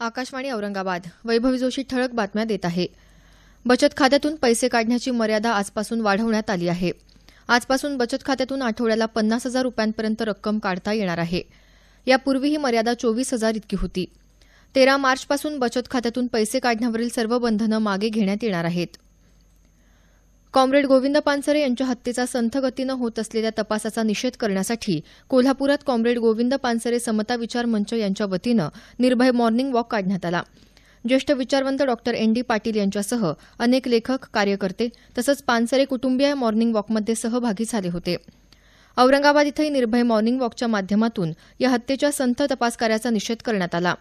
आकाशवाणी औरंगाबाद. वैभवी जोशी ठळक बातम्या देत आहे. बचत खात्यातून पैसे काढण्याची मर्यादा आजपासून वाढवण्यात आली आहे. आजपासून बचत खात्यातून आठवड्याला 50,000 रुपयांपर्यंत रक्कम काढता येणार आहे. यापूर्वी ही मर्यादा 24,000 इतकी होती. 13 मार्चपासून बचत खात्यातून पैसे काढण्यावरील सर्व बंधनं मागे घेण्यात येणार आहेत. कॉम्रेड गोविंद पानसरे यांच्या हत्येचा संथ गतीनं होत असलेल्या तपासाचा निषेध करण्यासाठी कोल्हापुरात कॉम्रेड गोविंद पानसरे समता विचार मंच यांच्या वतीनं निर्भय मॉर्निंग वॉक काढण्यात आला. ज्येष्ठ विचारवंत डॉक्टर एन.डी. पाटील यांच्यासह अनेक लेखक, कार्यकर्ते तसंच पानसरे कुटुंबीय मॉर्निंग वॉकमध्ये सहभागी झाले होते. औरंगाबाद इथंही निर्भय मॉर्निंग वॉकच्या माध्यमातून या हत्येच्या संथ तपास कार्याचा निषेध करण्यात आला.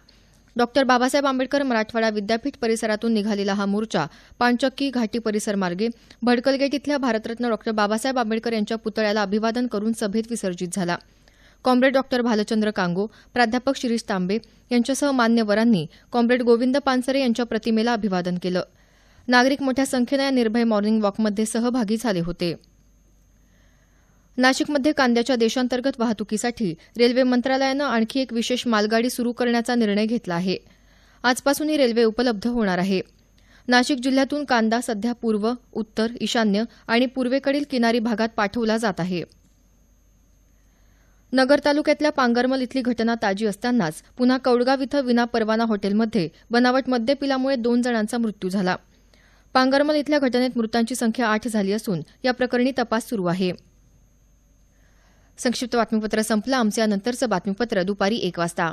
डॉक्टर बाबासाहेब आंबेडकर मराठवाडा विद्यापीठ परिसरातून निघालेला हा मोर्चा पाणचक्की घाटी परिसर मार्गे भडकल गेट इथल्या भारतरत्न डॉक्टर बाबासाहेब आंबेडकर यांच्या पुतळ्याला अभिवादन करून सभेत विसर्जित झाला. कॉम्रेड डॉक्टर भालचंद्र कांगो, प्राध्यापक शिरीष तांबे यांच्यासह मान्यवरांनी कॉम्रेड गोविंद पानसरे यांच्या प्रतिमेला अभिवादन केलं. नागरिक मोठ्या संख्येनं या निर्भय मॉर्निंग वॉकमध्ये सहभागी झाले होते. नाशिकमध्ये कांद्याच्या देशांतर्गत वाहतुकीसाठी रेल्वे मंत्रालयानं आणखी एक विशेष मालगाडी सुरू करण्याचा निर्णय घेतला आहे. आजपासून ही रेल्वे उपलब्ध होणार आहे. नाशिक जिल्ह्यातून कांदा सध्या पूर्व, उत्तर, ईशान्य आणि पूर्वेकडील किनारी भागात पाठवला जात आहे. नगर तालुक्यातल्या पांगरमल इथली घटना ताजी असतानाच पुन्हा कौडगाव इथं विनापरवाना हॉटेलमध्ये बनावट मद्य पिल्यामुळे 2 जणांचा मृत्यू झाला. पांगरमल इथल्या घटनेत मृतांची संख्या 8 झाली असून या प्रकरणी तपास सुरू आहे. संक्षिप्त बातमीपत्र संपलं. आमचे यानंतरचं बातमीपत्र दुपारी 1 वाजता.